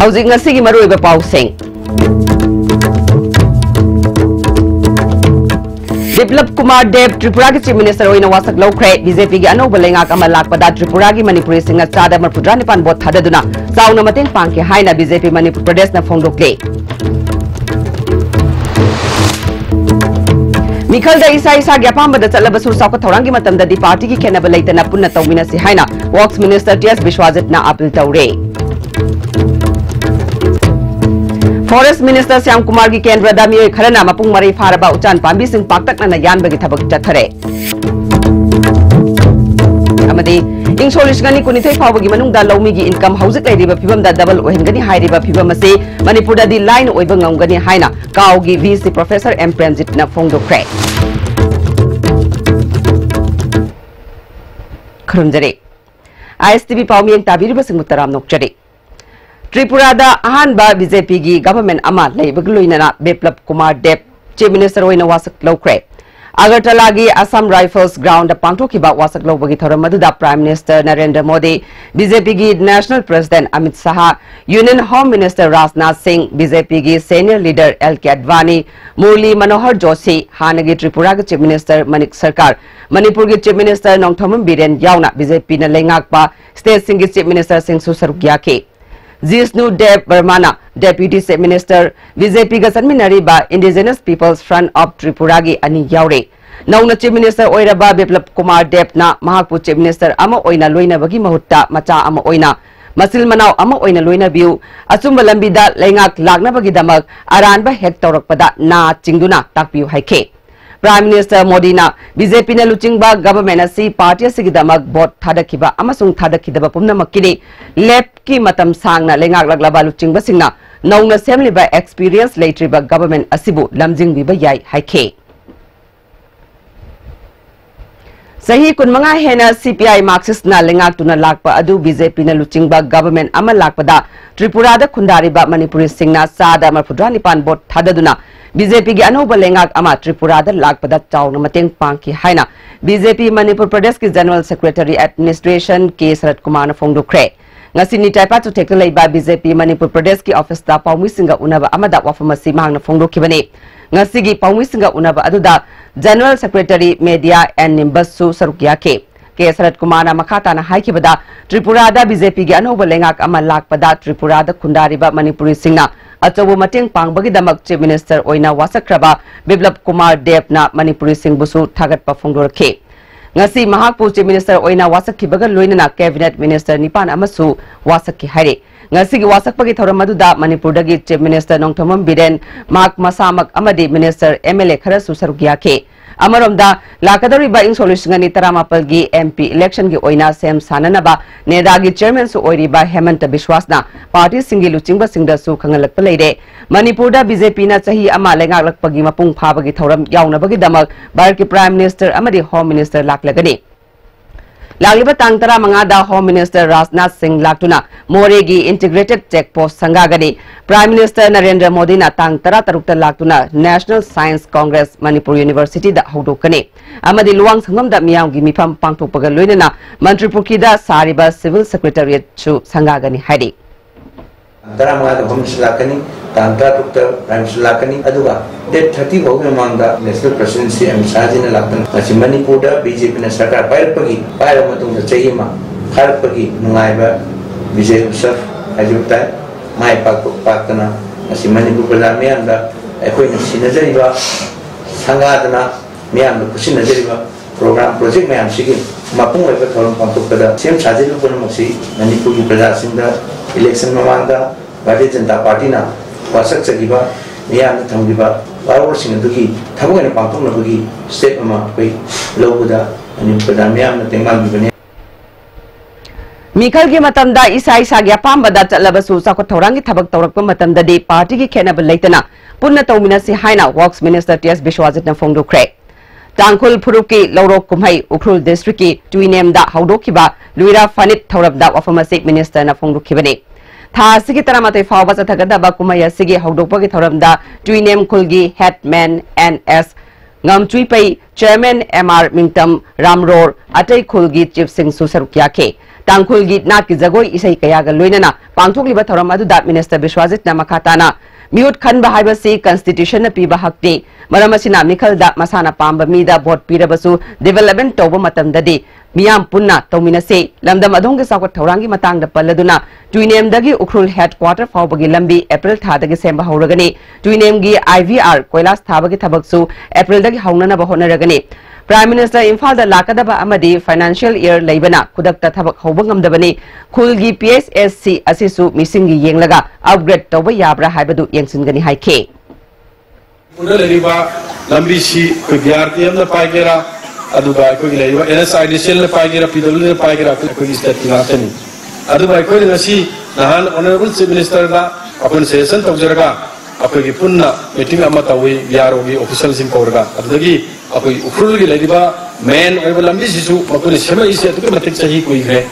हौजिक ngasi मरुइबा पाउसें Biplab Kumar देव त्रिपुरा के chief minister होइना वासक लौख्रे बीजेपी की अनौब लेंगाक अमा लाकपदा त्रिपुरा की मणिपुरी सिंह चादा मरफुद्रा निपान बोट थाददुना चाउना मतेंग पांगके हाइना बीजेपी मणिपुर प्रदेश ना फोंदोक्ले मिखल दा इसा इसा ग्यापाम बदा चलबसु साको थौरांगी मतमददी पार्टी की खेनब लेतना पुन्ना तौमिनसी हाइना वर्क्स मिनिस्टर टीएस विश्वाजित ना अपील तौरे फॉरेस्ट मिनिस्टर श्याम कुमार की केंद्र दामी खरना मपुंग मरी फारबा उचान पांबी सिंह पाक्तकना यानबगी थबक चथरे अमदी इंग सोलिशगनी कुनिथै फावगी मनुंगदा लौमीगी इनकम हौजिक लेरिबा फिबमदा डबल ओहिनगनी हाइरिबा फिबम असे मणिपुर दादी लाइन ओइबा ngamgani हाइना काउगी वीसी प्रोफेसर एम प्रेमजित ना फोंगदोख्रे खरुंजरे आईएसटीवी पाउमियंग ताबिरिबा सिंह मुतराम नोकचरे त्रिपुरा दा अहानबा बीजेपी की गवर्नमेंट अमा लेबग लोइना बिप्लब कुमार देव चीफ मिनिस्टर होइना वासक लौख्रे अगरतला की असम राइफल्स ग्राउंड पांथोखिबा वासक लौबगी थौरम मदुदा prime minister Narendra Modi BJP की national president Amit Shah union home minister Rajnath Singh BJP की senior leader L K. Advani Murli Manohar Joshi हानगी त्रिपुरा के चीफ मिनिस्टर मणिक सरकार मणिपुर की चीफ मिनिस्टर नोंगथोमम बीरेन यावना बीजेपी न लेंगाकपा स्टेट सिंह की चीफ मिनिस्टर सिंह सुसरुक याके जिष्णु देव वर्माना डेप्यूटी चीफ मिनिस्टर बीजेपी का सन्मिनरीबा indigenous peoples front of Tripura की अनि यावरे नौना चीफ मिनिस्टर ओइरबा बिप्लब कुमार देव ना महाकपु चीफ मिनिस्टर अमा ओइना लोइनबगी महुत्ता मचा अमा ओइना मसिल मनाव अमा ओइना लोइनबिउ अचुंब लंबिदा लेंगाक लागनबगी दमक अरानबा हेक तौरकपदा ना चिंगदुना ताकपिउ हाइखे प्राइम मिनिस्टर मोदी ना बीजेपी ने लुचिंगबा गवर्नमेंट असी पार्टी की दमक वोट थादखिबा अमसुंग थादखिदबा पुमनमक्किनि लेफ्ट की मतम सांगना लेंगाक लगलबा लुचिंगबा सिंगना नौना सेमलिबा एक्सपीरियंस लेट्रिबा गवर्नमेंट असिबु लमजिंगबिबा याई हाइखे सही कुनमंगा हेना सीपीआई मार्क्सिस्ट ना लेंगाक लाकपा अदु बीजेपी ने लुचिंगबा गवर्नमेंट अमा लाकपदा त्रिपुरा दा खुंदारिबा मणिपुरी सिंगना सादा मरफुद्रा निपान बोट थाददुना बीजेपी की अनौब लेंगाक अमा त्रिपुरा दा लाकपदा चाउना मतेंग पांगकी हाइना बीजेपी मणिपुर प्रदेश की general secretary administration K Sharad Kumar फोंदोख्रे ngasi ni taipa tu tek lei ba BJP Manipur Pradesh की ऑफिस दा पाउमी सिंगा उनबा अमदा वाफमसी मांगना फोंदोखिबने ngasi gi पाउमी सिंगा उनबा अदुदा जनरल सेक्रेटरी मीडिया एंड निम्बसु सरुकियाके के शरद कुमार मखाता ना हाइखिबदा त्रिपुरा दा बीजेपी की अनौब लेंगाक अमा लाकपदा त्रिपुरा दा खुंदारिबा मणिपुरी सिंगना अचौब मतेंग पांगबगी दमक चीफ मिनिस्टर ओइना वासक्रबा बिप्लब कुमार देव ना Manipuri Singh बुसु थागतपा फोंदोरखे ngasi mahakpu chief minister oina wasakhibaga loinana cabinet minister nipan amasu wasakhi haire ngasi gi wasakpagi thoram aduda manipur dagi chief minister nongthomam biren mak masamak amadi minister mla khara susarugiyake अमरोमदा लाकदरिबा इंग सोल्यूशनगनी तरामापल की MP election की ओइना same साननबा नेदा की chairman सु ओइरिबा Hemant विश्वासना party सिंगी लुचिंगबा सिंगदसु खंगलकप लेरे मणिपुरदा BJP ना चाही अमा लेंगाकलकपगी मपुंग फाबगी थौरम यावनबगी दमक भारत के प्राइम मिनिस्टर अमदी होम मिनिस्टर लाकलगनी लागिबा तांग तरा मंगादा होम मिनिस्टर राजनाथ सिंह लाक्टुना मोरे की इंटीग्रेटेड चेक पोस्ट संगागनी प्राइम मिनिस्टर नरेंद्र मोदी ना तांग तरा तरुकता लाक्टुना national science congress Manipur university दा हौदोकने अमदी लुवांग संगम दा मियाम की मिफम पांगथोकपगा लोइनना मंत्रिपुरकी दा सारिबा सिविल सेक्रेटरिएट छु संगागनी हाइदि तरा मंगादा होम मिनिस्टर लाकनी तांत्रा टुक्ता प्राइम मिनिस्टर लाकनी अदुगा डेट 30 भोग मांगदा नेशनल प्रेसिडेंसी एमसाजी ने लाकन अछि मणिपुर दा बीजेपी ने सरकार पायरपगी पायर मतुंग चहीमा खारपगी नुंगाइबा विजय उत्सव आजुता माय पाकना अछि मणिपुर प्रजा मियांदा एकोइन सिनजरिबा संगादना मियांद कुसिनजरिबा प्रोग्राम प्रोजेक्ट में सिगी मपुंग ओइबा थोरम पांथोकदा सेम साजिलु पुनमसी मणिपुर की प्रजा सिंदा इलेक्शन मांगदा भारतीय जनता पार्टी ना वासक चगिबा मियाम थंगिबा वावर सिंह दुगी थमगने पांथोकनबगी स्टेप अमा कोई लोबुदा अनि प्रजा मियाम तेंगांगिबने मिखल की मतमदा इसा इसा की अपाम्बदा चलबसु चाको थौरांगी थबक तौरकप मतमददी पार्टी की खेनब लेतना पुन्ना तौमिनसी हाइना वर्क्स मिनिस्टर टीएस विश्वाजित न फोंदोख्रे तांखुल फुरुकी लौरोक कुमहै उखरुल डिस्ट्रिक्ट की टुइनेमदा हौदोखिबा लुइरा फनित थौरबदा वफमसी मिनिस्टर न फोंदोखिबने था सिगी तरामते फावबा चथगदबा कुमहै सिगी हौदोकपगी थौरबदा टुइनेम खुलगी headman NS ngam chui pai chairman MR Mingtam Ramror atai khulgi chief sing su saruk yake tangkhul gi nat ki jagoi isai kaya ga loinana pangthok liba thoram adu dat minister Biswajit na makhatana miut khan ba haiba si constitution na piba hakti maramasina mikhal da masana pamba mida vote pirabasu development toba matam dadi miyam punna tomina se lamdam adong ge sakot thorangi matang da palladuna tuinem dagi ukrul headquarter fawbagi lambi April tha dagi semba hawragani tuinem gi IVR koilas thabagi thabaksu April dagi hawnana ba honaragani Prime Minister Imphal da lakadaba amadi financial year laibana kudakta thabak hawbangam dabani khulgi PSSC asisu misingi yenglaga upgrade toba yabra haibadu yengsingani haike Unaleriba lambi si vidyarthi amna paigera aduba ko gilaiba NSIDCL na paigera PWD na paigera ko state kinatani aduba ko ngasi nahan honorable chief minister da apun session tawjaraga apagi punna meeting ama tawi yarogi official sim korga adagi apagi ukhul gilaiba main oiba lambi sisu makuni sema isi atu matik sahi koi gre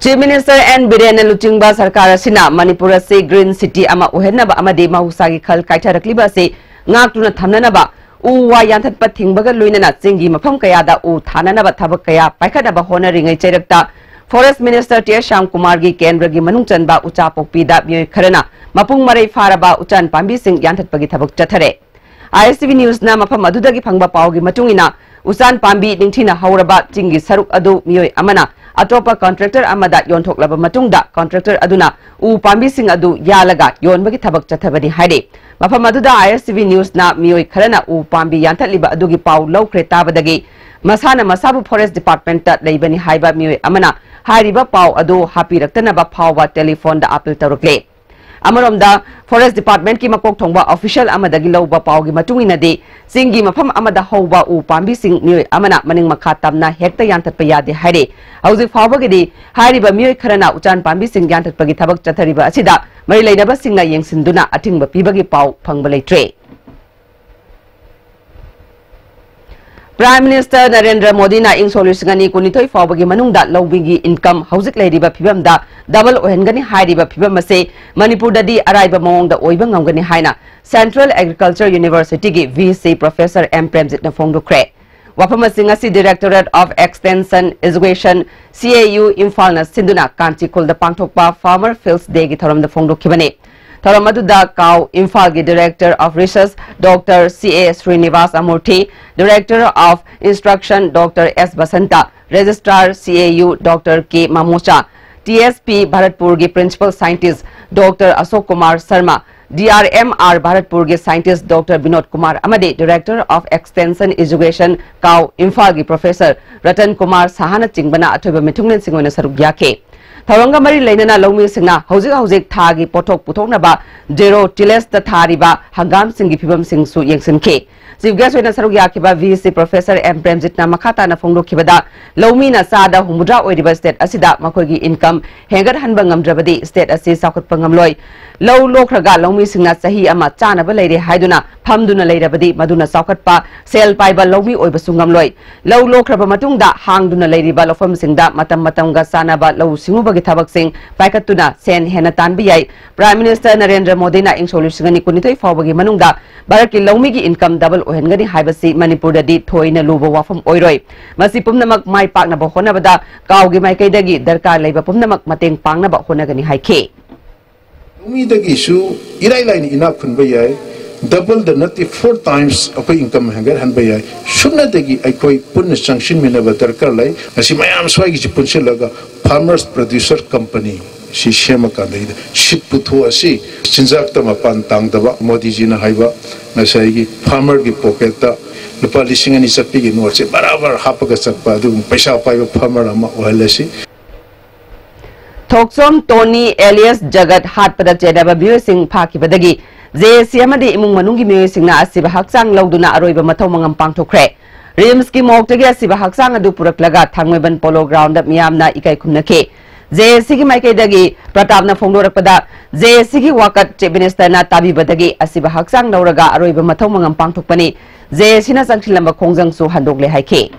Chief Minister N. Biren Luchingba Sarkar Sina Manipur se Green City ama uhenaba amadi mahusagi khal kaitharakliba se ngakuna thamnanaba u wa yanthat pathingbaga loinana chingi mafam kaya da u thananaba thabak kaya paikhanaba honaringai chairakta Forest Minister T. Sham Kumar gi Kendra gi manung chanba ucha pokpi da myoi kharana mapung marai faraba uchan pambi sing yanthat pagi thabak chathare ISTV News na mafam adudagi phangba pawgi matungina usan pambi ningthina hauraba chingi saruk adu myoi amana Atopa contractor amada yonthok laba matungda contractor aduna u pambi sing adu yalaga yonbagi thabak chathabani haide mafam aduda ISTV News na mioi kharana u pambi yanthaliba adugi paw lawkre tabadagi masana masabu forest department ta leibani haiba mioi amana hariba paw adu hapiraktanaba phawba telephone da appeal tarukle Amaromda Forest Department ki makok thongba official amadagi lawba pawgi matungina de singi mafam amada hawba u pambi sing mioi amana maning makha tamna hekta yanthatpa yade haire hauji phawbagi de hariba mioi kharana uchan pambi sing yanthatpagi thabak chathariba asida mari leinaba singna yengsinduna athingba pibagi paw phangba leitre Prime Minister Narendra Modi na ing solusingani kunitoi fawbagi manungda lawbigi income hauzik leiriba phibamda double ohengani hairiba phibamase Manipur dadi araiba mawongda oiba ngamgani haina Central Agriculture University gi VC Professor M Premjit na phongdukre wafamasi ngasi Directorate of Extension Education CAU Imphal na sinduna Kanchikul da pangthokpa Farmer Fields Day gi thoram da phongdukhibane Tharamaduda Kau Imphal gi Director of Research Dr. C.A. Srinivas Amurthy, Director of Instruction Dr. S. Basanta, Registrar CAU Dr. K. Mamocha, TSP Bharatpur gi Principal Scientist Dr. Ashok Kumar Sharma, DRMR Bharatpur gi Scientist Dr. Binod Kumar Amade, Director of Extension Education Kau Imphal gi Professor Ratan Kumar Sahana Chingbana Athoiba Mithunglen Singona Saruk Yake. Tharanga mari lainana lawmi singna hojik thagi pothok puthoknaba zero tiles ta thariba hangam singi phibam singsu yengsinke chief guest oina saruk yakiba VC Professor M Premjit na makhata na phongdokhibada lawmi na sada humudra oiriba state asida makogi income hengar hanba ngamdrabadi state asi sakutpa ngamloi law lokraga lawmi singna sahi ama chana ba leire haiduna phamduna leirabadi maduna sakatpa sel paiba lawmi oibasu ngamloi law lokraba matungda hangduna leiriba lofam singda matam ga sanaba law singuba Thabak Singh Paikatuna Sen Hena Tanbiyai Prime Minister Narendra Modi na ing solusingani kunitoi fawbagi manungda Bharat ki lawmi gi income double ohengani haibasi Manipur da di thoina luba wafam oiroi masi pumnamak mai pakna ba honabada kawgi mai kaidagi darkar leiba pumnamak mateng pangna ba honagani haike lawmi dagi su irai lain ina khunba yai double the not 4 times of income hangar hanbayai shunna degi aikoi punna sanction minaba darkar lai asi mayam swai gi punse laga farmers producer company si shema ka dei ship putho asi sinjak ta mapan tang daba modi ji na haiba nasai gi farmer gi pocket ta lupa lising ani sapi gi no se barabar hapaga sakpa du paisa paiba farmer ama ohalasi Thoksom Tony alias Jagat Hatpada Jedaba Singh Phakibadagi JC amadi imung manungi miyoi singna asiba haksang lauduna aroiba mathau mangam pangthokre Rims ki moktagi asiba haksang adu puraklaga Thangmeban Polo Ground da miyamna ikai khumnake JC ki maikaidagi Pratapna phongdorakpada JC ki wakat chief minister na tabibadagi asiba haksang lauraga aroiba mathau mangam pangthokpani JC na changthilamba khongjang su handokle haike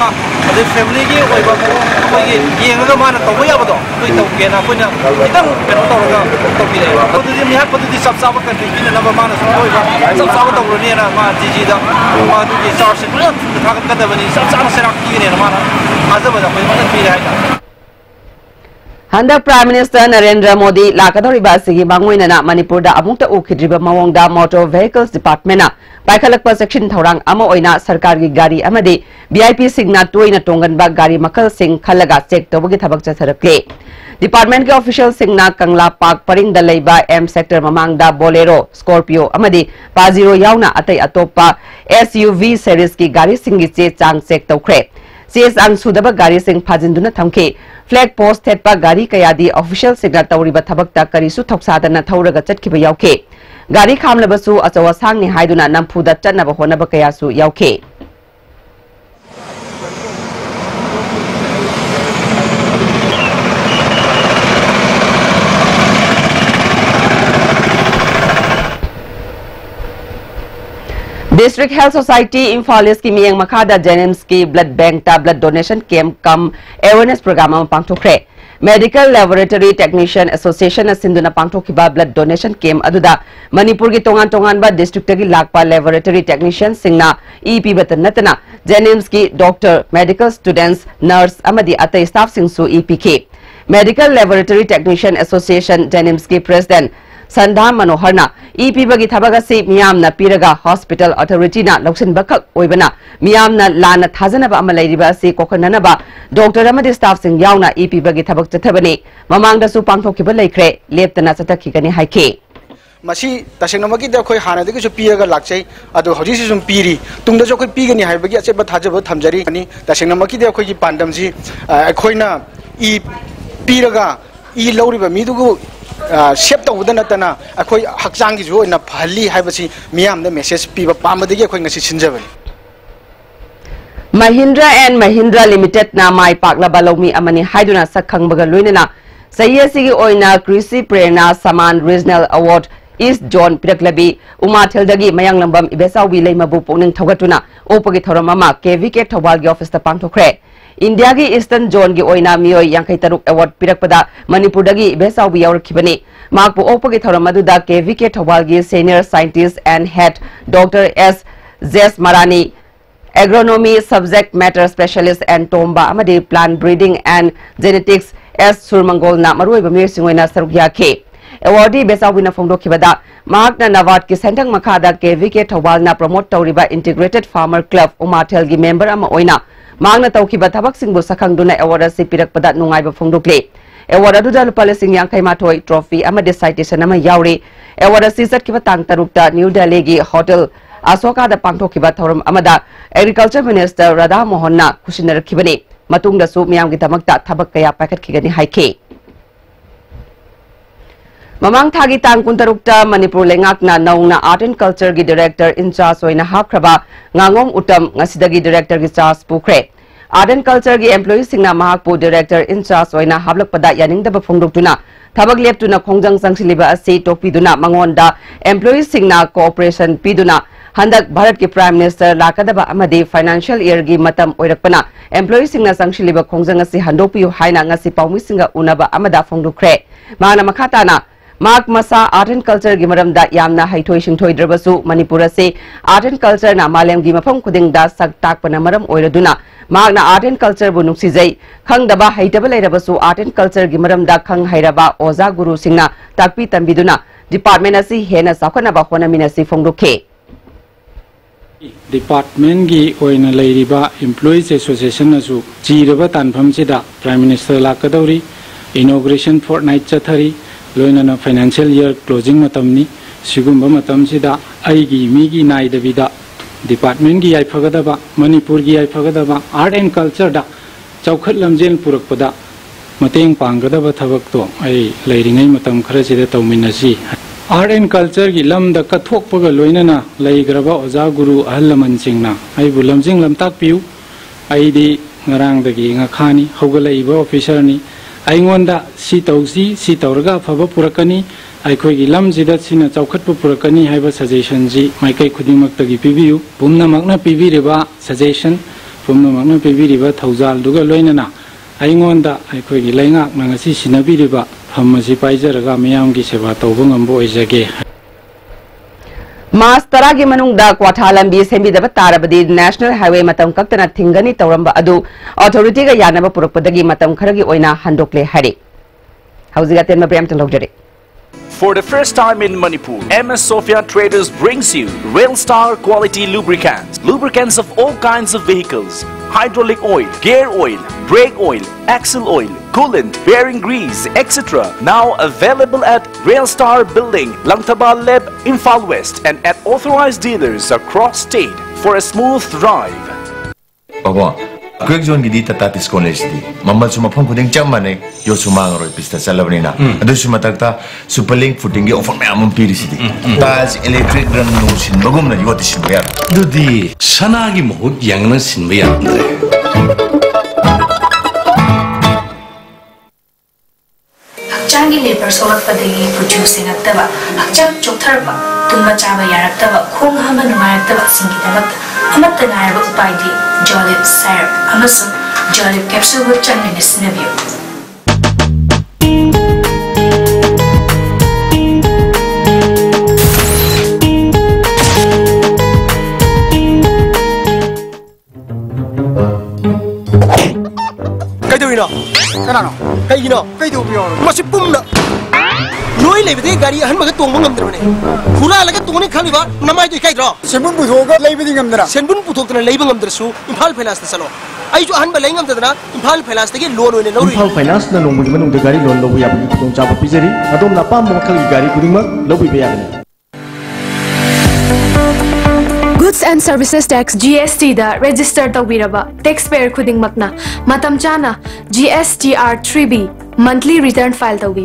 अदे family की ओइबा अखोई येंगा माना तौबो याबदो कोई तौगेना कोइना खितंग केनो तौरगा तौबि रे अदुदि मिहा पदुदि सब सब country बिना नंबर माना ओइबा सब सब तौरने ना मा जीजी दा मा दुदि चार्ज पुरा थागत कदबनी सब सब सेरा किने माना आजबदा कोइ माना पीरे हाइदा Handa Prime Minister Narendra Modi lakadoriba sigi bangoinana Manipur da amukta ukhidriba mawongda Motor Vehicles Department na paikhalakpa section thorang ama oina sarkar gi gari amadi VIP singna toina tonganba gari makal sing khalaga check tawagi thabak chatharakle Department ke official singna Kangla Park paring da leiba M sector mamangda Bolero Scorpio amadi Pajero yauna atai atopa SUV series ki gari singi che chang check tawkhre CS ang sudaba gari sing phajinduna thamke flag post thetpa gari kayadi official signa tawriba thabakta karisu thoksadana thauraga chatkiba yauke gari khamlabasu achawa sangni haiduna nampuda chatnaba honaba kayasu yauke District Health Society Imphalis ki miyang makada Jenims ki blood bank ta blood donation camp kam awareness program am pangthokre Medical Laboratory Technician Association na sinduna pangthokiba blood donation camp aduda Manipur ki tongan ba district gi lakpa laboratory technician singna EP batanatana Jenims ki doctor medical students nurse amadi atai staff singsu EP ke Medical Laboratory Technician Association Jenims ki president Sandha Manoharna EP bagi thabagasi miyamna piraga hospital authority na loksin bakak oibana miyamna lana thazana ba amalai riba si kokanana ba doctor amadi staff sing yauna EP bagi thabak chathabani mamangda su pangthokiba laikre leptana chatakhigani haike Masi tasengnomagi da khoi hana de su piraga lakchai adu hoji si sum piri tungda jo khoi pigani haibagi ache ba thajaba thamjari ani tasengnomagi da khoi gi pandam ji khoina e piraga e loriba midugu shape tawda natana akhoi hakchang gi jo na phali haibasi miyam da message piba pamadagi akhoi ngasi sinjabani Mahindra and Mahindra Limited na mai pakla balomi amani haiduna sakhang baga loinana sayasi gi oina Krisi Prerna Saman Regional Award East John Piraklabi Umathel dagi mayang lambam ibesawi leimabu pokning thogatuna opagi thoramama KVK Thawal gi office ta pangthokre India ki Eastern Zone ki oina miyoi yang taruk award pirakpada Manipur dagi besawi yaurkhibani makpu opagi thoramadu da KVK Thawal gi senior scientist and head Dr. S. Zes Marani agronomy subject matter specialist and Tomba amadi plant breeding and genetics S. Surmangol na maroi bamir singoina sarukya ke awardee besawi na phongdokhibada mak na nawad ki sentang makhada KVK Thawal na promote tawriba integrated farmer club Umathel gi member ama oina Magna taukiba thabak singbu sakhangduna award si pirakpada nungaiba phongdokle award aduda lupa lesing yang kai mathoi trophy amade citation ama yauri award si satkiba tang tarukta New Delhi gi hotel Asoka da pangthokiba thorum amada agriculture minister Radha Mohanna kusinarakibani matungda su miyam gi tamakta thabak kaya packet khigani haike Mamang thagi tang kuntarukta Manipur lengakna naungna art and culture gi director in charge oina hakraba ngangom utam ngasidagi director gi charge pukre art and culture gi employee singna mahakpu director in charge oina hablakpada yaningdaba phongdoktuna thabak leptuna khongjang sangsiliba asi tokpiduna mangonda employee singna cooperation piduna handak Bharat ki prime minister lakadaba amadi financial year gi matam oirakpana employee singna sangsiliba khongjang asi handopiu haina ngasi paumi singa unaba amada phongdokre mana makhatana Mark Masa Art and Culture Gimaram da Yamna Haitoi Shingthoi Drabasu Manipura se Art and Culture na Malem Gimafam Kuding da Sak Tak Panamaram Oiraduna Mark na Art and Culture Bunuksi Zai Khang Daba Haitabal Rabasu Art and Culture Gimaram da Khang Hairaba Oza Guru Singna Takpi Tambiduna Department Asi Hena Sakanaba Hona Minasi Fongdoke Department gi oina leiriba Employees Association asu jiraba tanpham sida Prime Minister lakadauri inauguration fortnight chathari Loina financial year closing matamni sigumba matam sida aigi migi nai davida department gi ai phagadaba Manipur gi ai phagadaba art and culture da chaukhat lamjel purakpada mateng panggadaba thabak to ai leiringai matam khara sida tawminasi art and culture gi lam da kathokpaga loina na leigraba oja guru ahlaman singna ai bulamjing lamtak piu ai di ngarang dagi ngakhani hogalaiba officer ni Aingonda si tausi si tauraga phaba purakani aikhoi gi lamjida sina chaukhatpa purakani haiba suggestion ji maikai khudingmak tagi pibiu pumna makna pibireba suggestion पुनमकना पिबिरिबा थौजाल दुगा लोइनना आइंगोंदा आइखोगी लैंगाक नंगसी सिनाबिरिबा फमसी पाइजरगा मियामगी सेवा तौबो ngамबो ओइजगे मास तरा की मनुंगदा क्वाथा लंबी सेंबिदब तारबदी national highway मतम कक्तना थिंगनी तौरंबा अदु authority का यानब पुरकपदगी मतम खरगी ओइना हंडोकले हरि हौजिगा तेन मब्रेम तलौजरे For the first time in Manipur, MS Sophia Traders brings you Railstar quality lubricants. Lubricants of all kinds of vehicles. Hydraulic oil, gear oil, brake oil, axle oil, coolant, bearing grease, etc. Now available at Railstar Building, Langtaba Leb, Imphal West and at authorized dealers across state for a smooth drive. Quick zone gidi tata tiscon lesdi. Mamal suma pang kuding chamane yo sumang roy pista salabrina. Ado suma takta superlink footing ge offer me amon piri sidi. Baz electric run no sin bagum na yo tisin bayar. Dudi sanagi mohut yang na sin bayar. Hakchangi labor solak padagi producing aktaba. Hakchang choktarba tumba chaba yaraktaba khong hama numayaktaba singidabak amatta ngaraba upaidi Jolip syrup amasung Jolip capsule with chanmini sinabiyo. Kaidawina? Kanano? Kaigino? Kaidawiyo? Masipumna. Noi lebede gari ahan maga tongba ngamdrabane. Khura laga tongni khaliba namai doi kaidro. Senbun puthoga leibedi ngamdra. Senbun puthokna leiba ngamdrasu Imphal Finance salo. Ai jo ahan ba lei ngamdra Imphal Finance tagi loan oine lori. Imphal Finance na longbu manung de gari loan lobu yabagi khudong chaba pijari. Adom na pam makal gari kudingma lobu bayagani. Goods and Services Tax GST da register tawbiraba taxpayer khuding makna matam chana GSTR 3B monthly return file tawbi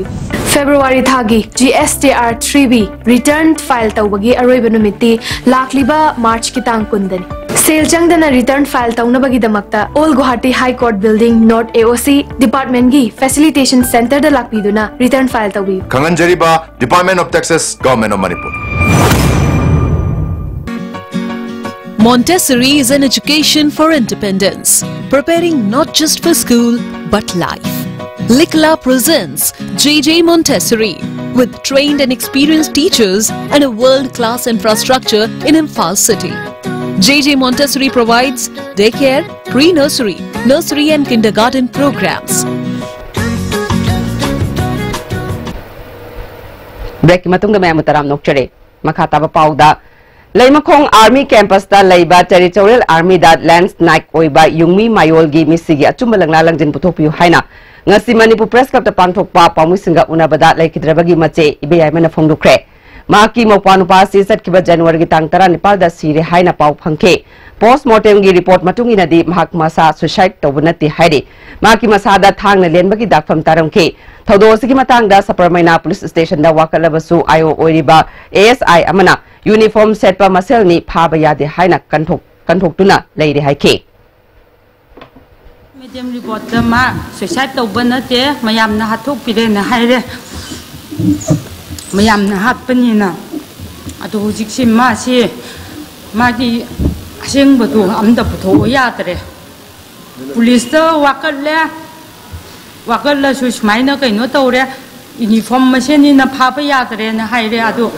February thagi GSTR 3B return file tawbagi aroiba numiti lakliba March kitang kundani sale changdana return file tawnabagi damakta All Guwahati High Court Building North AOC Department gi Facilitation Center da lakpiduna return file tawbi Kanganjariba Department of Taxes Government of Manipur. Montessori is an education for independence, preparing not just for school but life. Likla presents JJ Montessori with trained and experienced teachers and a world-class infrastructure in Imphal city. JJ Montessori provides daycare, pre-nursery, nursery and kindergarten programs. Break matungda may mutaram nokchere makataba pauda Laimakong Army Campus da Laiba Territorial Army da Lance Naik Oiba Yungmi Mayolgi Misigi Achumbalang Lalangjin Putopiu Haina Ngasi Manipur Press Club da Pangthokpa Pamusinga Unabada Laikidrabagi Mache Ibeyai Mana Phongdukre Maki Mokpanupa si Satkiba January gi tang 19 da Sire Haina Pau Phangke Postmortem gi report matungina di Mahak Masa suicide tawbunati hairi Maki Masada Thangna Lenbagi dakfam taramke Thoudosigi matangda Saparmaina Police Station da wakalabasu Ayo Oiriba ASI Amana Uniform set pa masel ni phaba de haina kanthok tuna leide haike medium report ma suicide tawbana te mayam na hathok pide na haire mayam na hapani na adu hujik ma si ma gi aseng batu amda putho ya tare police ta wakal la su smaina kai no tawre uniform machine na phaba ya tare na haire adu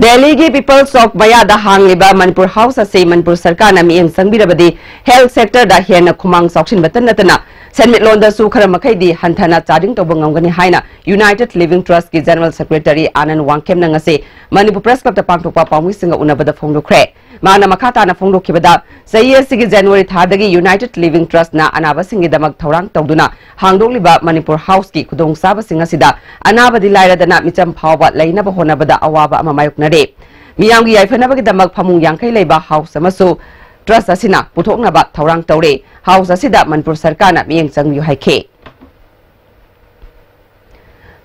Delhi ki People's Talk Bayada Hangliba Manipur House ase Manipur Sarkar na mieng sangbirabadi health sector da hiana khumang sokshin batan natana Senmit Londa su kharamakhay di hantana charing tobangangani haina United Living Trust ki General Secretary Anand Wangkem na ngase Manipur Press Club ta pangthokpa pangwisinga unabada phongdokre Mana makata na phongdokhibada sayesigi January thadagi United Living Trust na anabasingi damak thorang tawduna hangdogliba Manipur House ki khudong sabasinga sida anabadi lairadana micham phawba lainaba honabada awaba ama mayoknare miyamgi yaifanabagi damak phamung yangkai leiba house amasu Trust asina puthoknaba thorang tawre house asida Manipur Sarkar na miyeng changyu haike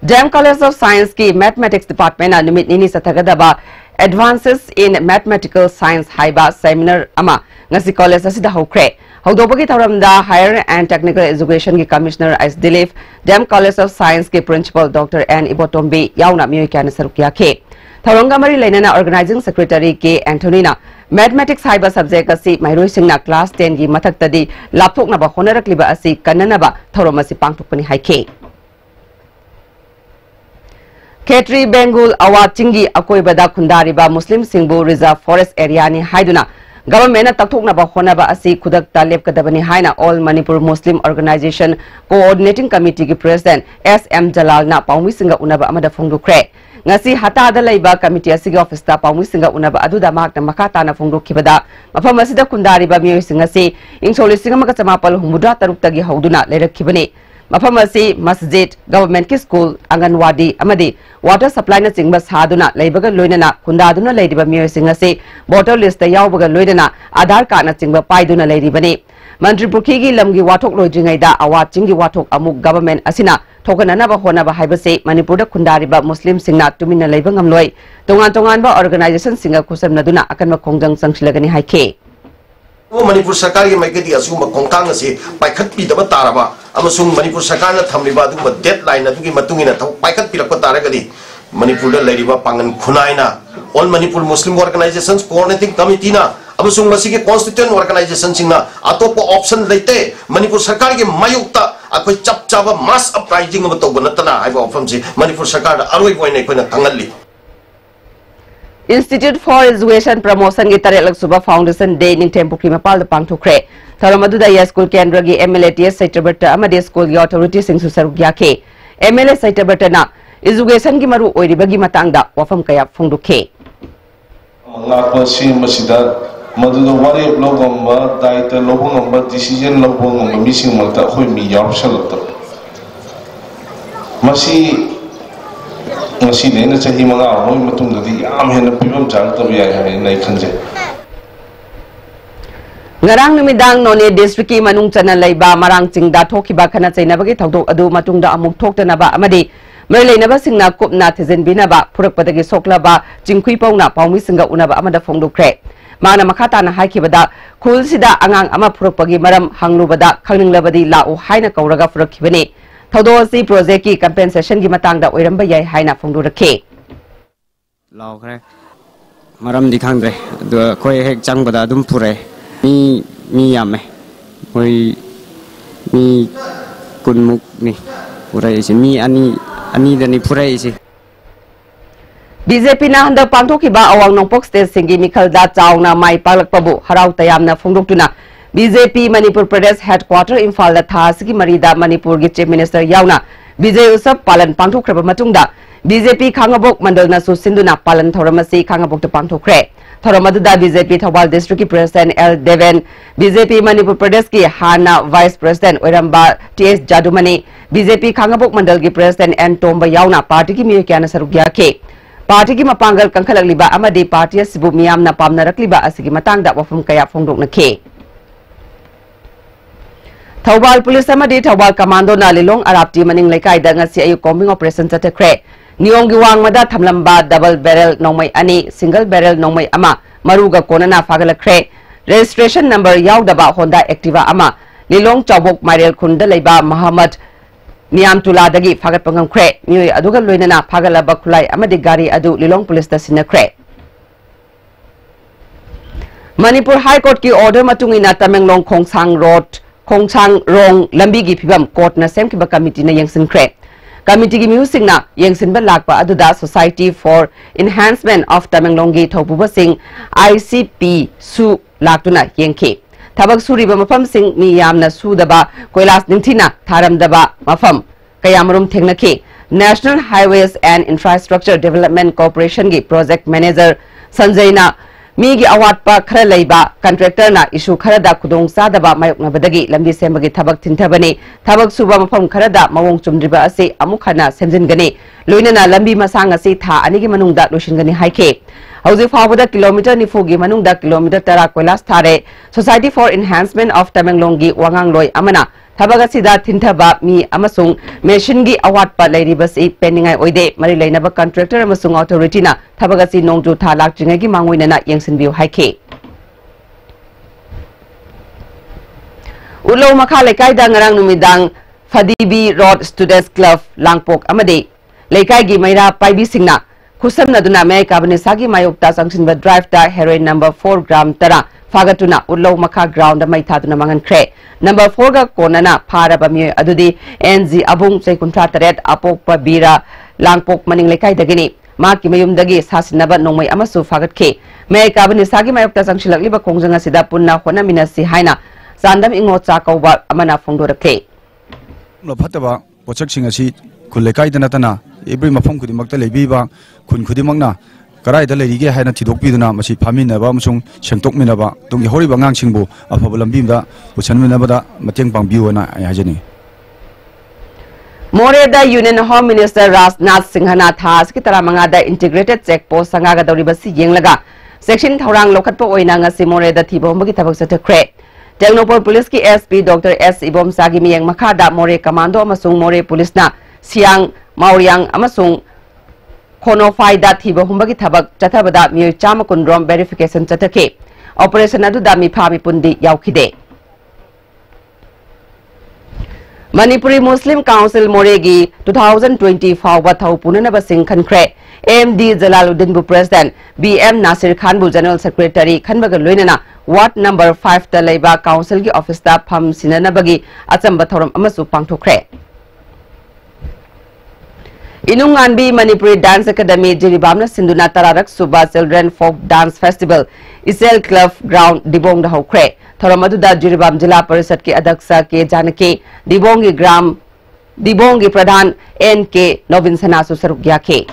Dam College of Science ki Mathematics Department na numit nini sathagadaba Advances in Mathematical Science Haiba Seminar Ama ngasi college asida hokre hawdobagi tharamda Higher and Technical Education ki Commissioner S Dilip Dam College of Science ki Principal Dr N Ibotombi yauna miyoikana sarukya ke Thorong Mari Lenana Organizing Secretary K. Antonina Mathematics Haiba subject asi Mairoi Singna class 10 gi mathak tadi lapthok na ba honarak liba asi kanana ba thoromasi pangthokpani haike Khetri Bengal Awat Chingi Akoi Bada Kundari ba Muslim Singbu Reserve Forest Area ni haiduna Government na takthok na ba honaba asi kudak talep kadabani haina All Manipur Muslim Organization Coordinating Committee ki President SM Jalal na paumi singa unaba amada phongdukre ngasi hata da laiba committee asigi office ta paumi singa unaba aduda mak na makata na phongdukhibada mafam asida kundari ba miyo singa si ingcholi singa maka chamapal humudra taruk tagi hauduna leirakhibani mafam asi masjid government ki school anganwadi amadi water supply na chingba saduna leibaga loinana kundaduna leidiba miyo singa si voter list ta yawbaga loinana aadhar card na chingba paiduna leiribani Manipur ki lamgi wathok loijingaida awat chingi wathok amuk government asina thokananaba honaba haibase Manipur da kundariba Muslim singna tumina leiba ngamloi tongan ba organization singa kusamnaduna akanma khongjang sangsilagani haike Manipur Sarkar ki maikati asuma khongkang ase paikhat pi daba taraba amasung Manipur Sarkar na thamliba aduma deadline adugi matungina thau paikhat pirakpa taragadi Manipur da leiriba pangan khunaina All Manipur Muslim Organizations Coordinating Committee na amasung masigi constituent organization singna atopa option leite Manipur Sarkar ki mayukta akoi chap chaba mass uprising am tawba natana haiba option si Manipur Sarkar da aroi boina koina thangalli Institute for Education Promotion ki Tarelak Suba Foundation Day ning Tempukri Mapal da pangthokre Tharamadu ya school kendra gi MLATS Saitabata amade school gi authority sing susaruk yake MLA Saitabata na education gi maru oiribagi matangda wafam kaya phongdukhe Ngakpa si masida maduda wari logamba daita lobongamba decision lobongamba missing malta khoi mi yarsalata masi masi lena chahi manga hoi matung dadi yam hena pibam jang tabi ai nai khanje Ngarang numidang None district ki manung chana leiba marang chingda thokiba khana chainabagi thodok adu matungda amuk thoktana ba amadi Merleinaba singna kupna thizen binaba purakpadagi soklaba jingkhui pauna paumi singa unaba amada phongdukre mana makhata na haikibada khul sida angang ama purakpagi maram hanglubada khangninglabadi lau haina kauraga purakhibani thodo si project ki compensation gi matangda oiramba yai haina phongdurakhe lau khre maram dikhangdre du khoi hek changbada dum pure mi yame khoi mi kunmuk ni purai si mi ani dani purai si BJP na handa pangthokiba awang nongpok state singi mikhal da chawna mai palakpabu harau tayamna phongdoktuna BJP Manipur Pradesh headquarter Imphal da thasigi marida Manipur gi chief minister yauna Vijay Usap palan pangthokraba matungda BJP khangabok mandal na su sinduna palan thoramasi khangabok ta pangthokre thoramadda BJP Thawal district ki president L Deven BJP Manipur Pradesh ki hana vice president oiramba TS Jadumani BJP khangabok mandal ki president N Tomba yauna party ki miyokyana sarugya ke Party ki mapangal kangkhalakliba amadi party asibu miyamna pamnarakliba asigi matangda wafum kaya phongdokna ke Thawal police amadi Thawal commando na lilong arapti maning laikai da ngasi ayu combing operation chatekre niong gi wangmada thamlamba double barrel nongmai ani single barrel nongmai ama maruga konana fagalakre registration number yaudaba Honda Activa ama lilong chawbok Mariel khunda leiba Muhammad Niam Tuladagi Fagat Pangam Kre, New Aduga Luinana, Pagalaba Kulai, Amadi Gari Adu, Lilong Police Station Kre. Manipur High Court ki order matungina Tamenglong Kongsang Road, Kongsang Rong, Lambigi Pibam Court na Sem Kiba Committee na Yangsin Kre. Committee ki music na Yangsin Balakpa Aduda Society for Enhancement of Tamenglongi Thopuba Singh, ICP Su Laktuna Yangke. Tabak suriba mafam sing mi yamna sudaba koilas ningthina tharamdaba mafam kayamarum thengnaki National Highways and Infrastructure Development Corporation gi project manager Sanjay na mi gi award pa khara leiba contractor na issue khara da khudong sadaba mayokna badagi lambi sembagi thabak tinthabani thabak suba mafam khara da mawong chumdriba ase amukhana semjingani loinana lambi masang ase tha anigi manungda loishingani haike Hauzi Fawada kilometer ni fugi manungda kilometer tara koilas thare Society for Enhancement of Tamenglongi Wangang Loi Amana Thabaga Sida Tinthaba mi amasung machine gi award pa lairibasi pendingai oide mari lainaba contractor amasung authority na Thabaga si nongju tha lakjingai gi manguina na yangsinbiu haike Ulo makha lekai da ngarang numidang Fadibi Road Students Club Langpok amade lekai gi maira paibi singna खुसमनदुना may काबनिसागी मायोक्ता संगसिनबा drive ता heroin number 4 ग्राम तरा फागतुना उल्लो मखा ground मै थादुना मंगनख्रे number 4 गा कोनना फारबा मिय अदुदी NG अबुंग चैकुंठा तरेट अपोकपा बीरा लांगपोक मनिंग लेकाई दगिनी माकी मयुमदगी सासिनबा नोंमै अमसु फागतखे मे काबनिसागी मायोक्ता संगसिलकलिबा खोंजंग असिदा पुन्ना होनामिनसि हाइना चांदम इंगो चाकौबा अमना फोंदोरखे लफतबा पोचकसिंग असि खुल लेकाई दनतना एब्री मफम खुदिमक्ता लेबीबा खुन खुदिमक्ना कराइदा लेरिगे हाइना थिदोकपिदुना मसि फामिनबा अमसुंग सेंगतोकमिनबा तुंगी होरिबा ngang अफब लंबीमदा पुछनमिनबदा मतेंग पांगबियोना हाजनी मोरेदा यूनियन होम मिनिस्टर राजनाथ सिंहना थास की तरह मंगादा इंटीग्रेटेड चेक पोस्ट संगागा दौरिबसी येंगलगा सेक्शन थौरांग लोखतपा ओइना ngasi मोरेदा थिबोमबगी थबक सथख्रे टेक्नोपोल पुलिस की एसपी डॉक्टर एस इबोम सागी मियंग मखादा मोरे कमांडो अमसुंग मोरे पुलिसना सियांग माउरियांग अमसुंग खोनोफाइदा थिबो हुंबगी थबक चथबदा मिय चाम कुंड्रोम वेरिफिकेशन चथखे ऑपरेशन अदुदा मिफा मिपुंदी यावखिदे मणिपुरी मुस्लिम काउंसिल मोरेगी 2020 फाउबा थौ पुननबा सिंह खनख्रे एमडी जलालुद्दीन बु प्रेसिडेंट बीएम नासिर खान बु जनरल सेक्रेटरी खनबगा लोइनना वार्ड नंबर 5 ता लेबा काउंसिल की ऑफिस ता फम सिननबगी अचंबा थौरम अमसु पांगथोख्रे इनुंगानबी मणिपुरी डांस एकेडमी जिरिबामना सिंधुना तरारक सुबा चिल्ड्रन फोक डांस फेस्टिवल इसेल क्लब ग्राउंड डिबोंग हौख्रे थौरम अदुदा जिरिबाम जिला परिषद के अध्यक्ष के जानके डिबोंग प्रधान एन के नवीन सनासु सरुक याखे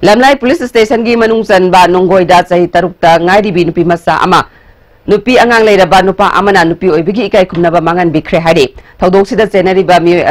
लमलाई पुलिस स्टेशन की मनुंग चनबा नोंगोइदा चही तरुकता ngairibi nupi masa ama nupi angang leiraba nupa amana nupi oibigi ikai khumnaba mangan bikre haide thaudoksida chenariba miyo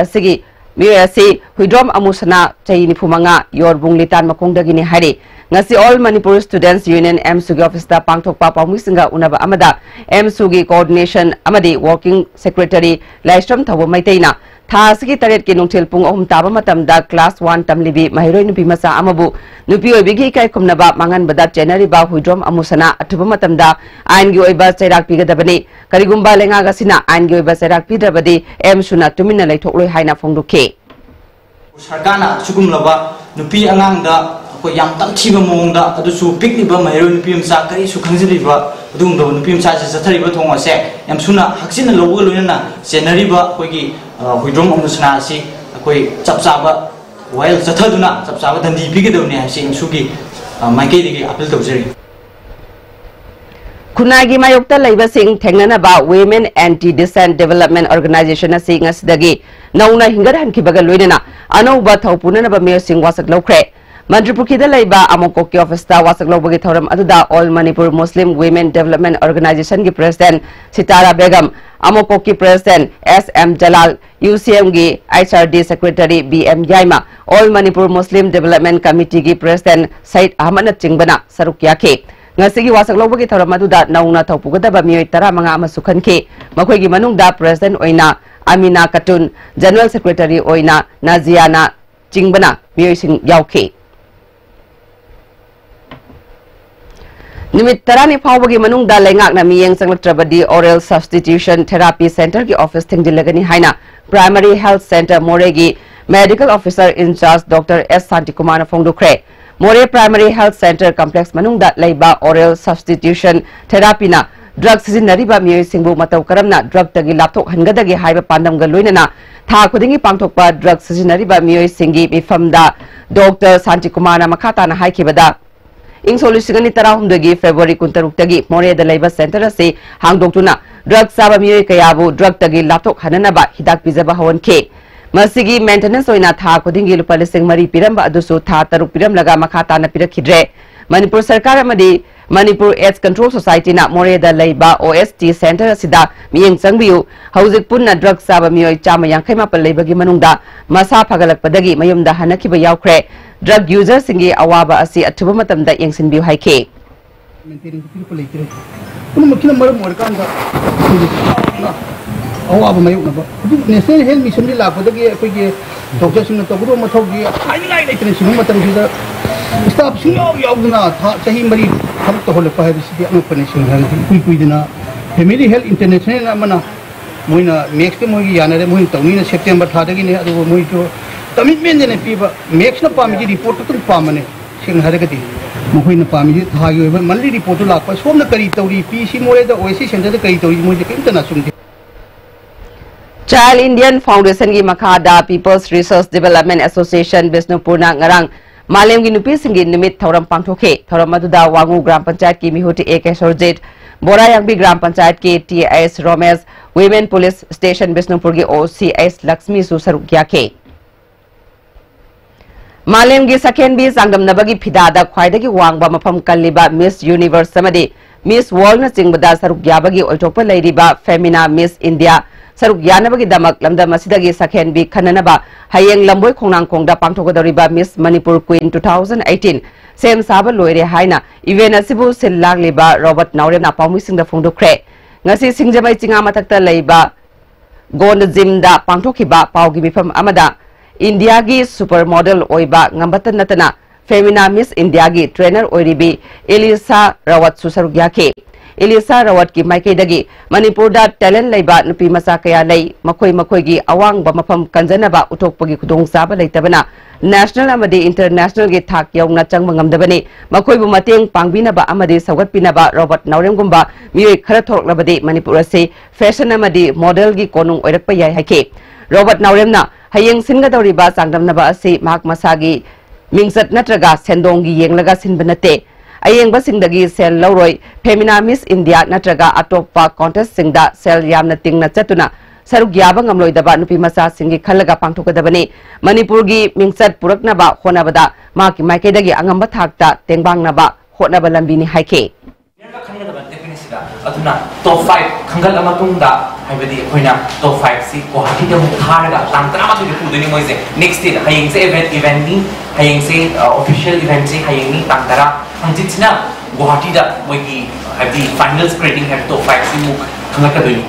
asi huidrom amusana chai nifumanga yorbung litan makongdagini haide ngasi all Manipur Students Union MSU gi office ta pangthokpa pawmisinga unaba amada MSU gi coordination amadi working secretary Laistrom Thabo Maiteina थासकी तरेट के नुंगथेल पुंग अहुम ताबा मतमदा class 1 तमलिबी महिरोय नुपी मसा अमबु नुपी ओइबिगी इकाय खुमनबा मांगनबदा चेनरीबा हुइड्रोम अमुसना अथुबा मतमदा आइनगी ओइबा चैराक पिगदबनी करिगुंबा लेंगागसिना आइनगी ओइबा चैराक पिद्रबदी एमसुना तुमिना लैथोक्लोय हाइना फोंदुखे सरकारना सुगुमलबा नुपी अंगांगदा को याम तमथिबा मोंगदा अदुसु पिकनिबा महिरोय नुपी मसा करी सुखंजिरिबा अदुंगदो नुपी मसा जथरिबा थोंगसे एमसुना हक्सिना लोगो लोयना चेनरीबा कोइगी हुइड्रोम अमुसना से कोई चपचाबा वाइल चथदुना चपचाबा दंदी पिगदौने हासे इंसुगी माइकेदिगी अपील तौजरी खुनागी मायोक्ता लैबा सिंह थेंगनबा women anti dissent development organisation से ngasiदगी नौना हिंगर हनखिबगा लोइनना अनौबा थौपुननबा मेयर सिंह वासक लौख्रे मंत्रिपुखीदा लैबा अमोको की ऑफिस ता वासक लौबगी थौरम अदुदा all Manipur Muslim women development organisation की प्रेसिडेंट सितारा बेगम अमोको की प्रेसिडेंट एसएम जलाल यूसीएम की HRD secretary BM Yaima all Manipur Muslim development committee की प्रेसिडेंट सईद अहमद चिंगबना सरुक याखे ngasi gi wasak lobagi thoram aduda nauna thaupugadaba miyoi 15 ama sukhanke makhoi gi manungda president oina amina katun general secretary oina naziana chingbana miyoi sing yaukhe निमित तरानी फावगी मनुंगदा लेंगाकना मियेंग संगलत्रबदी ओरल सब्स्टिट्यूशन थेरापी सेंटर की ऑफिस थिंगदिलगनी हाइना प्राइमरी हेल्थ सेंटर मोरेगी medical officer incharge doctor S Shanti Kumar फोंदुख्रे Moreh primary health centre complex मनुंगदा लेबा ओरल सब्स्टिट्यूशन थेरापीना ड्रग सिजिनरिबा मियोय सिंगबु मतौ करमना ड्रग तगी लापथोक हनगदगी हाइबा पांडमगा लोइनना था खुदिंगी पांगथोकपा ड्रग सिजिनरिबा मियोय सिंगी मिफमदा डॉक्टर शांति कुमार मखाताना हाइखिबदा इंग सोलिसिगनी तराहुंदगी फेब्रुवारी 16 मोरेदा लेबा सेंटर से हांगदोक्तुना ड्रग साबा मियोय कयाबु ड्रग तगी लापथोक हननबा हिदाक पिजबा हवनखे मसिगी मेंटेनेंस ओइना था खुदिंगी लुपा लिसिंग मरी पिरंबा अदुसु था तरुक पिरम लगा मखाताना पिरखिद्रे मणिपुर सरकार अमदी मणिपुर एड्स कंट्रोल सोसाइटी ना मोरेदा लेबा ओएसटी सेंटर सिदा मियंग संगबियु हौजिक पुन्ना ड्रग साबा मियोय चामा यांखै मापल लेबगी मनुंगदा मसा फगलकपदगी मयुमदा हनखिबा यावख्रे ड्रग यूजर सिंगी अवाबा असि अथुबा मतमदा यंगसिनबियु हाइखे अवाब मायोनबा नेशनल हेल्थ मिशन की लापदगी अखोगी डॉक्टर सिंह तबुरो मथौगी हाइलाइट लेतने सिनु मतमसिदा स्टाफ सिंह यावदना चाही मरी थबक तहोलपा हैबिसिदी अनोपने सिंह हंगी कुइदना फैमिली हेल्थ इंटरनेशनल अमना मोइना नेक्स्ट मोइगी यानरे मोइ तौनीना सेप्टेम्बर थादगी ने अदो मोइ जो कमिटमेंट ने पीब मेक्स न पामी रिपोर्ट तुम पामने सिंग हरगदी मुखोइन पामी थागी मनली रिपोर्ट लाप सोम करी तौरी पी सी मोरे ओएसी सेंटर करी तौरी मोजे किमतना सुमदे Child Indian Foundation की मखादा People's Resource Development Association बिष्णुपुरना ngarang मालेम की नुपी सिंगी निमित थौरम पांगथोखे थौरम मदुदा वांगू ग्राम पंचायत की मिहुति AK सोरजेट बोरायांबी ग्राम पंचायत के TS Romesh Women Police Station Bishnupur की OCS लक्ष्मी सुसरुक याखे मालेम की सकेन भी सांगदम नबगी फिदादा ख्वाइदगी वांगबा मफम कल्लिबा मिस यूनिवर्स समदि मिस वर्ल्ड न चिंगबदा सरुक याबगी ओइटोप लैरिबा फेमिना मिस इंडिया सरुक यानबगी दमक लमदम असिदगी सकेन भी खननबा हयेंग लंबोय खोंगनांगकोंगदा पांगथोगदौरिबा मिस मणिपुर क्वीन 2018 सेम साबा लोइरे हाइना इवेंट असिबु सिल लागलिबा Robert नाउरेना पाउमिसिंगदा फोंदोख्रे ngasi singjamai chinga mathakta leiba gond jimda pangthokhiba paugi mifam amada India gi supermodel oiba ngambatan natana femina miss India gi trainer oiribi Elisa Rawat susaruk yake Elisa Rawat ki maike dagi Manipur da talent leiba nupi masa kaya lei makoi gi awang ba mafam kanjanaba utokpagi khudong saba leitabana national amadi international gi thak yaungna changma ngamdabani makoi bu mateng pangbinaba amadi sagatpinaba Robert Naurem gumba mioi khara thoklabadi Manipur ase fashion amadi model gi konung oirakpa yai hake Robert Naurem na hayeng singadawriba sangdamnaba ase mahak masagi mingsat natraga sendongi yenglaga sinbanate ayengba singdagi sel lawroi femina miss India natraga atoppa contest singda sel yamna tingna chatuna saruk yaba ngamloidaba nupi masa singi khalaga pangthokadabani Manipur gi mingsat puraknaba honabada maki maikeidagi angamba thakta tengbangnaba honaba lambini haike aduna top 5 khangal amatungda haibadi khoina top 5 si Guwahati da mukharaga tangtra ma du puduni moise next day hayeng se event ni hayeng se official event se hayeng ni tangtra hanjitna Guwahati da moigi haibadi final screening have top 5 si muk khangal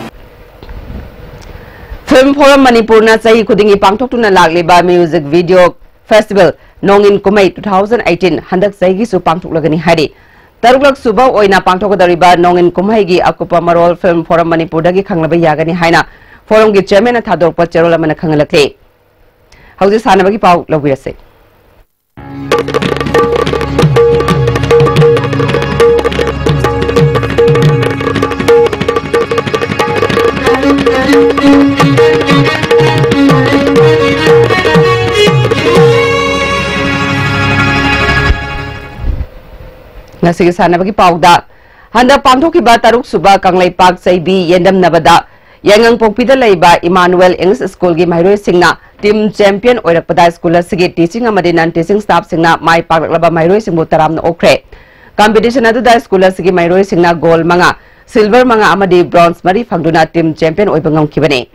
Film Forum Manipur na chahi khudingi pangthoktuna lagliba music video festival Nongin Kumai 2018 handak chahi su pangthoklagani hari Tarulak suba oina pangthokodariba Nongin Kumai gi akupa marol Film Forum Manipur dagi khanglaba yagani haina forum gi chairman thadorpa cherola mana khangalakle hauji sanabagi pau lobirase Nasi sanabagi pauda handa pangthokiba taruk suba kanglai pak saibi yendam nabada yangang pokpida leiba Emmanuel English School gi mairoi singna team champion oirakpada school asigi teaching amadi non teaching staff singna mai paklaba mairoi singbu taramna okre competition adu da school asigi mairoi singna gold manga silver manga amadi bronze mari phangduna team champion oibangam kibane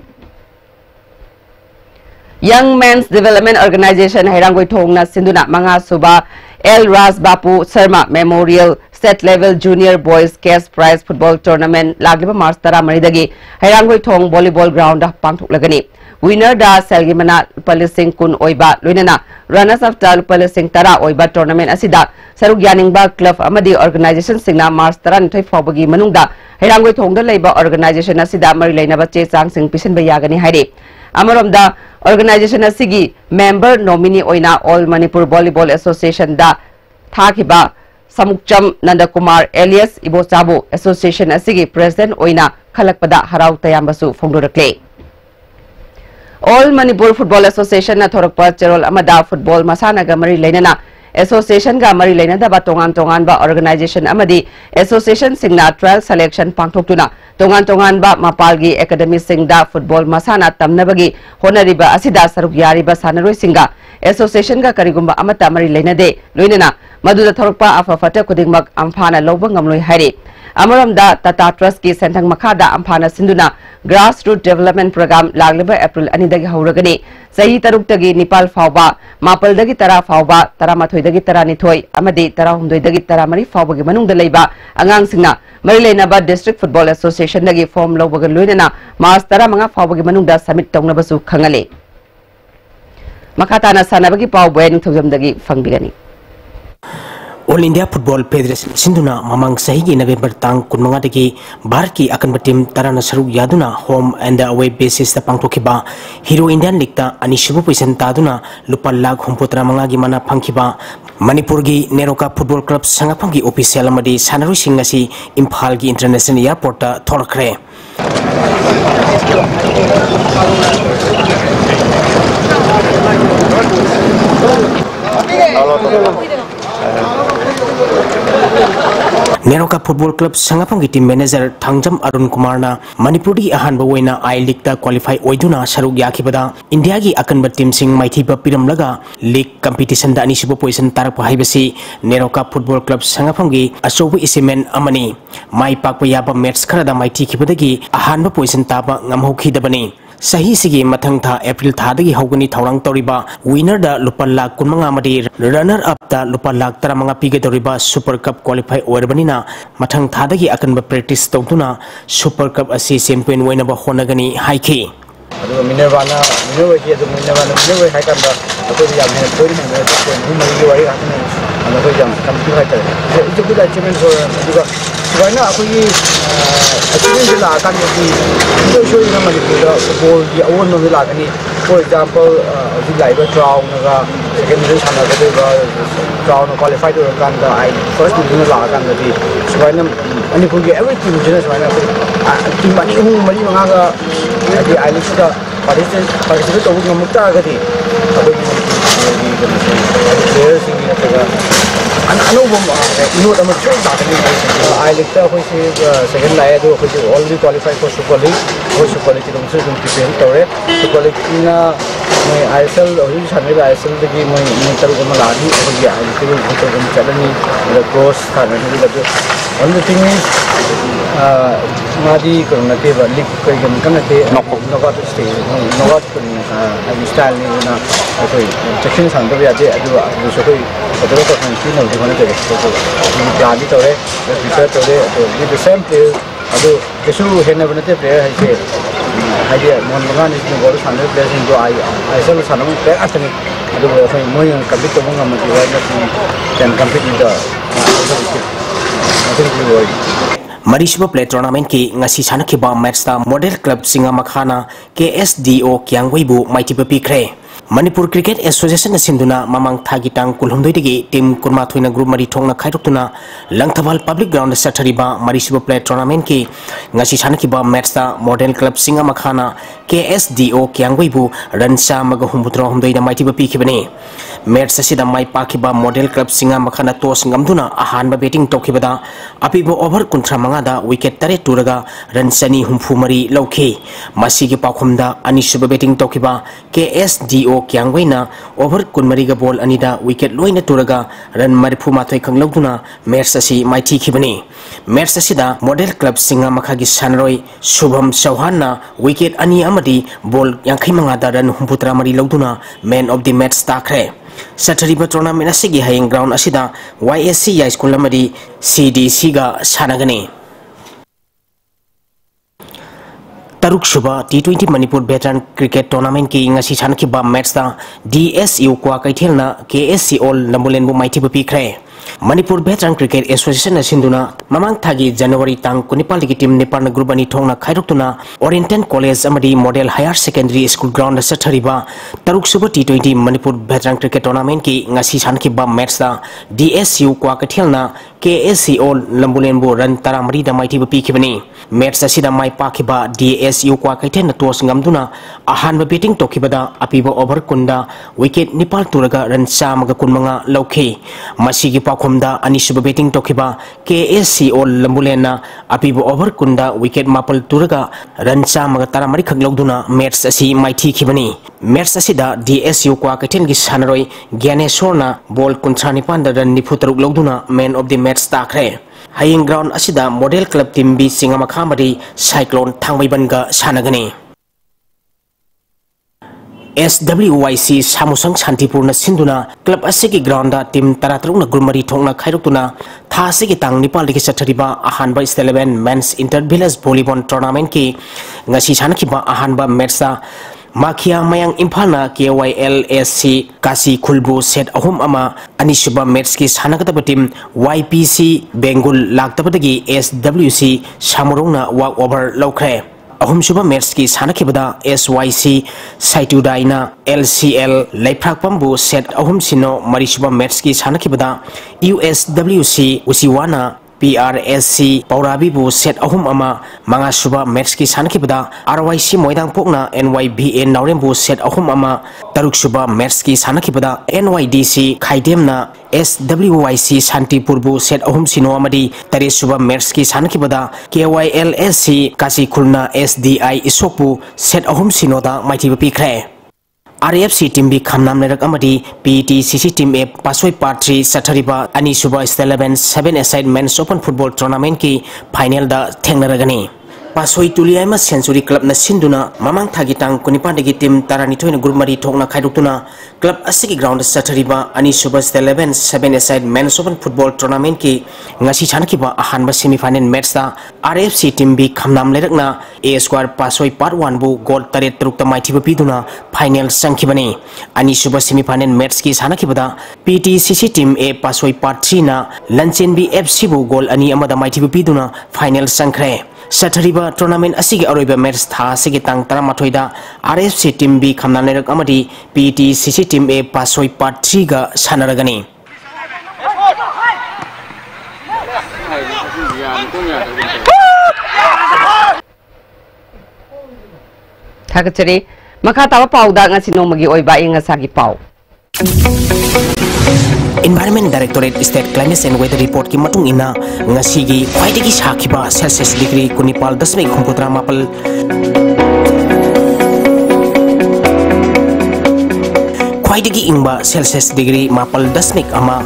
Young Men's Development Organization Hairangoi Thongna Sinduna Manga Suba L. Ras Bapu Sharma Memorial State Level Junior Boys Cash Prize Football Tournament Lagliba Mars Tara Maridagi Hairangoi Thong Volleyball Ground Pangthuklagani Winner da Selgimana Palising Kun Oiba Luinana Runners up da Palising Tara Oiba Tournament Asida Saruk Yaningba Club Amadi Organization Singna Mars Tara Nithoi Fawbagi Manungda Hairangoi Thongda Leiba Organization Asida Mari Leinaba Che Chang Sing Pisin Bayagani Hairi Amaramda organization asigi member nominee oina All Manipur Volleyball Association da thakiba Samukcham Nandakumar Elias Ibochabu Association asigi president oina khalakpada harau tayambasu phongdorakle All Manipur Football Association na thorakpa cherol amada football masana ga mari leinana association ga mari leinada ba tongan ba organization amadi association singna trial selection pangthoktuna tongan ba mapalgi academy singda football masana tamnabagi honariba asida saruk yariba sanaroi singa association ga karigumba amata mari leinade loinana maduda thorokpa afafata kudingmak amphana lobang ngamloi hairi amaramda Tata Trust ki senthang makhada amphana sinduna grassroots development program lagliba April anidagi hauragani sahi taruk tagi Nepal fawba mapal dagi tara fawba tara mathoi dagi tara nithoi amadi tara humdoi dagi tara mari fawba gi manungda leiba angang singna mari leinaba district football association dagi form lobaga loinana Mars tara manga fawba gi manungda submit tongnabasu khangale makhatana sanabagi paw boy ning thojam dagi fangbigani All India Football Federation Sinduna Mamang Sahi November Tang Kunmangadagi Bharati akan bertim tarana saruk yaduna home and away basis ta pangthokiba Hero Indian League ta anishubu poison taduna lupa lakh humputra mangagi mana phangkiba Manipur gi Neroka Football Club sangaphamgi official amadi sanaru singasi Imphal gi International Airport ta thorkre Neroka Football Club sangaphamgi team manager Thangjam Arun Kumar na Manipuri ahanba oina I League ta qualify oiduna saruk yakibada India gi akanba team sing maithiba piramlaga league competition da anisubu position tarakpa haibasi Neroka Football Club sangaphamgi achobu isimen amani mai pakpa yaba match kharada maithi kibadagi ahanba position taba ngamhokhidabani Sahi sigi mathang tha April thadagi hogani thaurang toriba winner da lupa lakh kunmanga madi runner up da lupa lakh taramanga pige toriba Super Cup qualify oirbanina mathang thadagi akanba practice tawduna Super Cup asi champion oinaba honagani haiki Minervana haikanda aku yang poin yang poin ini wari aku yang kampi haikal itu juga achievement juga sebenarnya aku ini achievement juga akan jadi itu show yang mana juga ball di awal nanti lah ni for example di live draw naga second match sana juga draw na qualify tu kan da I first division lah kan jadi sebenarnya ini punya everything jenis sebenarnya tim mari mengaga jadi I sudah participate tahu ngamukta agadi aku ini players ini juga anu inu sama cuy tak ni I likta aku si second layer tu aku already qualified for Super League itu mesti prepare tahu Super League ina ISL already sana ni ISL lagi mental kau melani aku dia itu untuk mencapai ni the course karena ni lagi one thing is ngadi kalau nanti balik kau yang kan nanti knockout stage knockout pun style ni na aku section sana tu ada sukai betul betul fancy na untuk mana tu ini jadi tu le prepare tu le di the same player aduh kesu henna benate player hai se idea mon mangan ni gol sana player itu ISL sana pun player asal ni aduh aku mau yang compete tu mau ngamati wajah ni dan compete itu Marisuba Play Tournament ki ngasi sanakiba match ta Model Club Singa Makhana KSDO Kyangweibu maitiba pikre Manipur Cricket Association na sinduna mamang thagi tang kulhumdoi digi team kurma thoina group mari thongna khairokuna Langthabal Public Ground sathariba Marisuba Play Tournament ki ngasi sanakiba match ta Model Club Singa Makhana KSDO Kyangweibu ransa maga humbutro humdoi da maitiba pikibani match asida mai pakiba Model Club Singa Makhana toss ngamduna ahanba batting tokibada apibo over kuntra manga da wicket tare turaga ransani humfumari lauke masigi pakhumda anisuba batting tokiba KSDO Kyangwaina over kunmariga ball anida wicket loina turaga ran marifu mathai khanglogduna match asi maithi khibani match asida Model Club Singa Makhagi sanroi Shubham Chauhanna wicket ani amadi ball yankhai manga da ran humputra mari logduna man of the match takre Sathariba tournament asigi hayeng ground asida YSC High School amadi CDC ga sanagani Taruk Suba T20 Manipur Veteran Cricket Tournament ki ngasi sankiba match ta DSU kwa kaithelna KSC All Namulenbu maiti pikre Manipur Veteran Cricket Association na sinduna mamang thagi January tang kunipal gi team Nepal na group ani thongna khairoktuna Oriental College amadi Model Higher Secondary School ground sathariba Taruk Suba T20 Manipur Veteran Cricket Tournament ki ngasi sankiba match ta DSU kwa kaithelna KSC All Namulenbu ran taramari da maiti pikibani match asida mai pakiba DSU kwa kaithen toss ngamduna ahanba batting tokibada apiba over kunda wicket nipal turaga ran chamaga kunmanga lauke masigi pakhomda anisuba batting tokiba KSC All Lambulena apiba over kunda wicket mapal turaga ran chamaga taramari khaglogduna match asi maithi khibani match asida DSU kwa kaithen gi sanaroi Gyaneshwarna ball kuntrani panda ran nifutaruk logduna man of the match takre Haying ground asida Model Club team B Singa Makhamari Cyclone Thangbaibanga sanagani SWYC Samusang Shantipurna Sinduna Club asigi ground da team taratruna gulmari thongna khairokuna tha asigi tang Nepal digi sathariba ahanba Steleben Men's Inter Village Volleyball Tournament ki ngasi sanakhiba ahanba match da Makia mayang impalna KYLSC kasi khulbu set ahum ama anisuba match ki sanakataba team YPC Bengal laktabadagi SWC Samurongna walk over lokre ahum suba match ki sanakibada SYC Saitudaina LCL Laiprakpambu set ahum sino marisuba match ki sanakibada USWC Usiwana PRSC Paurabibu set ahum ama manga suba match ki sanakibada RYC Moidang Pokna NYBN Naurembu set ahum ama taruk suba match ki sanakibada NYDC Khaidemna SWYC Santipurbu set ahum sino amadi tare suba match ki sanakibada KYLSC Kasi Khulna SDI Isokpu set ahum sino da maiti pikre RFC team bi khamnam lerak amadi PTCC team A pasoi part 3 sathariba ani suba 11 7 aside men's open football tournament ki final da thengnaragani pasoi tuliaima century club na sinduna mamang thagi tang kunipa degi team tarani thoina group mari thokna khaiduktuna club asigi ground sathariba ani suba 11 7 aside men's open football tournament ki ngasi chanakiba ahanba semi final match da RFC team bi khamnam lerakna A square pasoi part 1 bu goal tare trukta maithiba piduna final sangkhibani ani suba semi final match ki sanakibada PTCC team A pasoi part 3 na Lanchenbi FC bu goal ani amada maithiba piduna final sangkhre Sathariba tournament asigi aroiba match tha asigi tang 13 da RFC team B khamna lerak amadi PTCC team A pasoi part 3 ga sanaragani Thakachari makha tawa pauda ngasi nomagi oiba ingasagi pau Environment Directorate State Climate and Weather Report ki matung ina ngasigi khwaidagi sakhiba Celsius degree kunipal 10.3 mapal khwaidagi ingba Celsius degree mapal 10 ama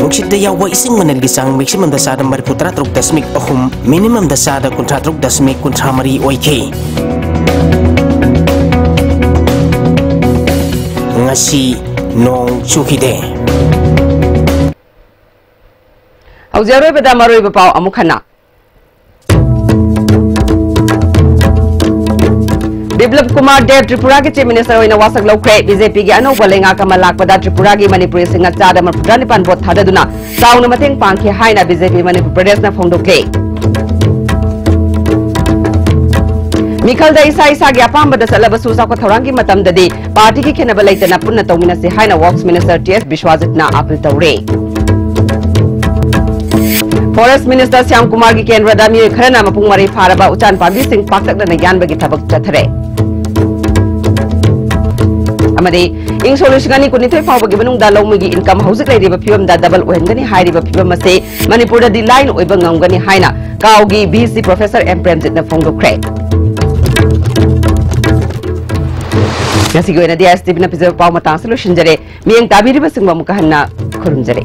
Mukshidda yawa ising manal gisang maximum dasada mariputra truk 10.3 minimum dasada kuntra truk 10.3 oike ngasi nong chukide Aujaroi beda maroi bapau amukhana Biplab Kumar Dev Tripura ke Chief Minister oina wasak lokre BJP gi anoba lenga kamalak pada Tripura gi Manipuri singa chada mar putrani pan bot thadaduna sauna mateng pangki haina BJP Manipur Pradesh na phongdokle Mikhal da isa isa gi apamba da salabasu sa ko thorangi matam dadi party ki khenaba leitana punna tawmina se haina Works Minister TS Bishwajit na apil tawre Forest Minister Syam Kumar gi Kendra da mi kharana mapung mari pharaba uchan pambi sing paksak da nagyan bagi thabak chathare amade ing solution ni kunithoi fawbagi manung da lawmigi income hauzik leiriba phibam da double ohengani hairiba phibam ase Manipur da di line oiba ngamgani haina kaugi BC Professor M Premjit na phongdokre Yasi goina dia STV na pizza pau matang solution jare mieng tabiri basing ba mukahanna khurun jare